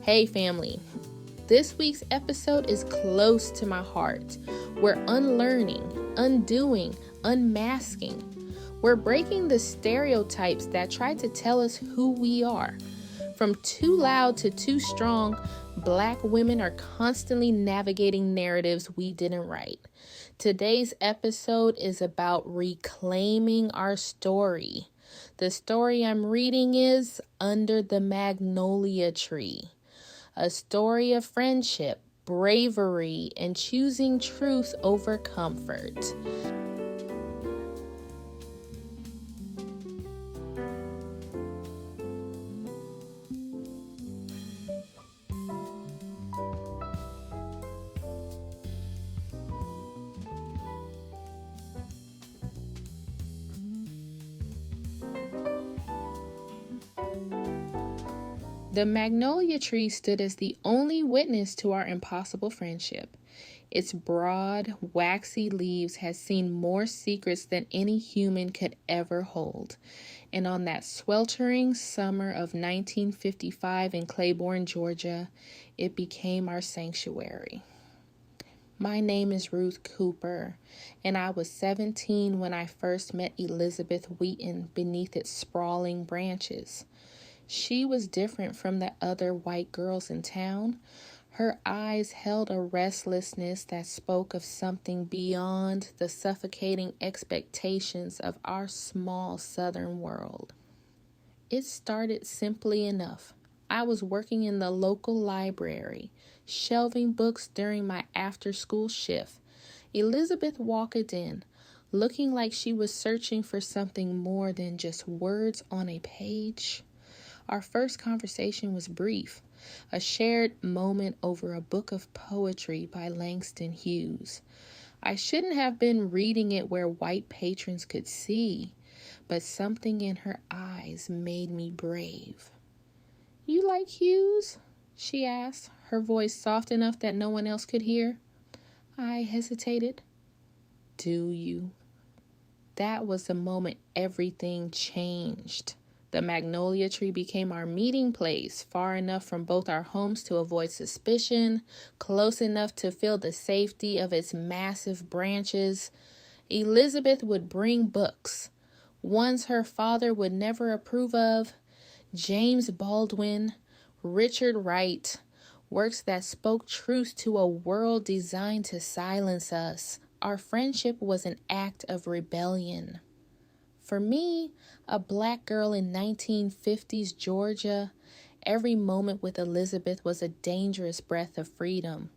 Hey family, this week's episode is close to my heart. We're unlearning, undoing, unmasking. We're breaking the stereotypes that try to tell us who we are. From too loud to too strong, Black women are constantly navigating narratives we didn't write. Today's episode is about reclaiming our story. The story I'm reading is Under the Magnolia Tree. A story of friendship, bravery, and choosing truth over comfort. The magnolia tree stood as the only witness to our impossible friendship. Its broad, waxy leaves had seen more secrets than any human could ever hold. And on that sweltering summer of 1955 in Claiborne, Georgia, it became our sanctuary. My name is Ruth Cooper, and I was 17 when I first met Elizabeth Wheaton beneath its sprawling branches. She was different from the other white girls in town. Her eyes held a restlessness that spoke of something beyond the suffocating expectations of our small southern world. It started simply enough. I was working in the local library, shelving books during my after-school shift. Elizabeth walked in, looking like she was searching for something more than just words on a page. Our first conversation was brief, a shared moment over a book of poetry by Langston Hughes. I shouldn't have been reading it where white patrons could see, but something in her eyes made me brave. "You like Hughes?" she asked, her voice soft enough that no one else could hear. I hesitated. "Do you?" That was the moment everything changed. The magnolia tree became our meeting place, far enough from both our homes to avoid suspicion, close enough to feel the safety of its massive branches. Elizabeth would bring books, ones her father would never approve of, James Baldwin, Richard Wright, works that spoke truth to a world designed to silence us. Our friendship was an act of rebellion. For me, a Black girl in 1950s Georgia, every moment with Elizabeth was a dangerous breath of freedom.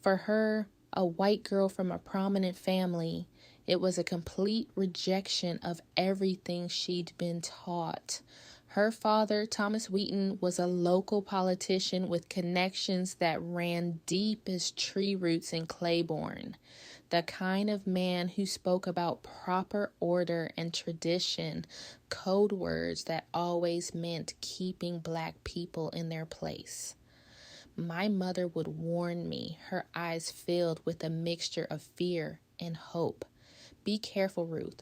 For her, a white girl from a prominent family, it was a complete rejection of everything she'd been taught. Her father, Thomas Wheaton, was a local politician with connections that ran deep as tree roots in Claiborne. The kind of man who spoke about proper order and tradition, code words that always meant keeping Black people in their place. My mother would warn me, her eyes filled with a mixture of fear and hope. "Be careful, Ruth.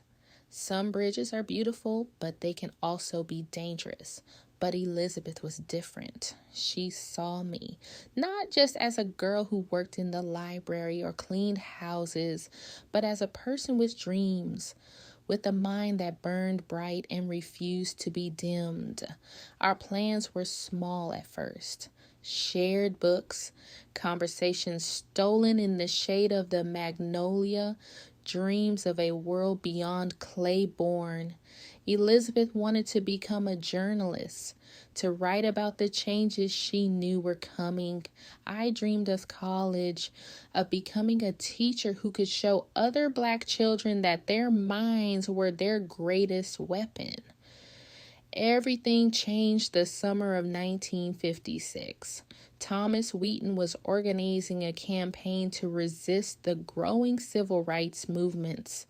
Some bridges are beautiful, but they can also be dangerous." But Elizabeth was different. She saw me, not just as a girl who worked in the library or cleaned houses, but as a person with dreams, with a mind that burned bright and refused to be dimmed. Our plans were small at first. Shared books, conversations stolen in the shade of the magnolia, dreams of a world beyond Claiborne. Elizabeth wanted to become a journalist, to write about the changes she knew were coming. I dreamed of college, of becoming a teacher who could show other Black children that their minds were their greatest weapon. Everything changed the summer of 1956. Thomas Wheaton was organizing a campaign to resist the growing civil rights movements.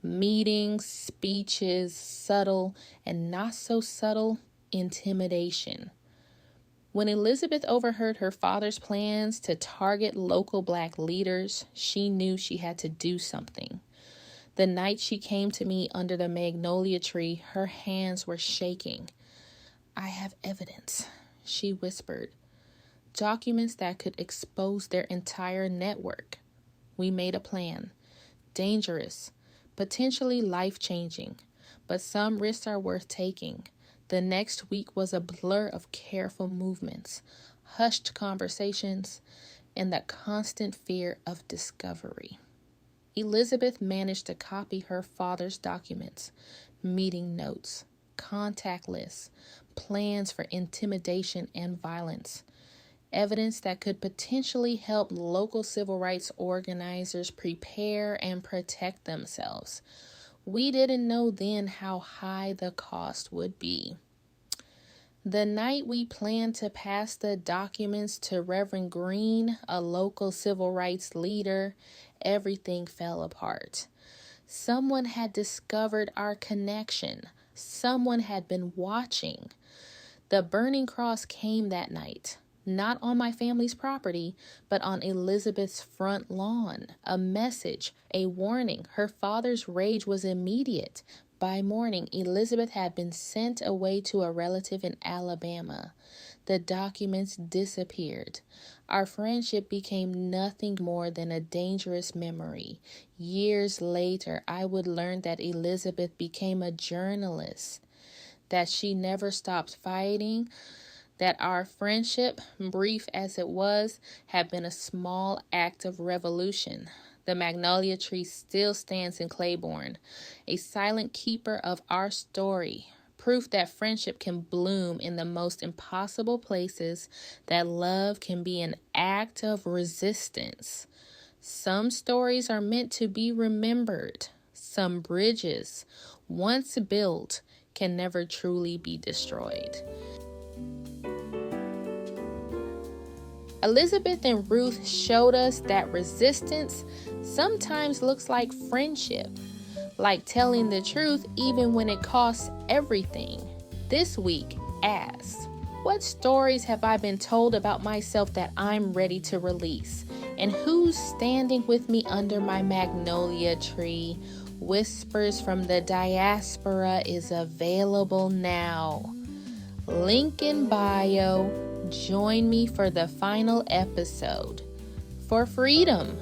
Meetings, speeches, subtle and not so subtle intimidation. When Elizabeth overheard her father's plans to target local Black leaders, she knew she had to do something. The night she came to me under the magnolia tree, her hands were shaking. "I have evidence," she whispered. documents that could expose their entire network. We made a plan. Dangerous, potentially life-changing, but some risks are worth taking. The next week was a blur of careful movements, hushed conversations, and the constant fear of discovery. Elizabeth managed to copy her father's documents, meeting notes, contact lists, plans for intimidation and violence, evidence that could potentially help local civil rights organizers prepare and protect themselves. We didn't know then how high the cost would be. The night we planned to pass the documents to Reverend Green, a local civil rights leader, everything fell apart. Someone had discovered our connection. Someone had been watching. The burning cross came that night, not on my family's property, but on Elizabeth's front lawn. A message, a warning. Her father's rage was immediate. By morning, Elizabeth had been sent away to a relative in Alabama. The documents disappeared. Our friendship became nothing more than a dangerous memory. Years later, I would learn that Elizabeth became a journalist, that she never stopped fighting, that our friendship, brief as it was, had been a small act of revolution. The Magnolia Tree still stands in Claiborne, a silent keeper of our story, proof that friendship can bloom in the most impossible places, that love can be an act of resistance. Some stories are meant to be remembered. Some bridges, once built, can never truly be destroyed. Elizabeth and Ruth showed us that resistance sometimes looks like friendship, like telling the truth even when it costs everything. This week, ask, what stories have I been told about myself that I'm ready to release? And who's standing with me under my magnolia tree? Whispers from the Diaspora is available now. Link in bio. Join me for the final episode. For freedom.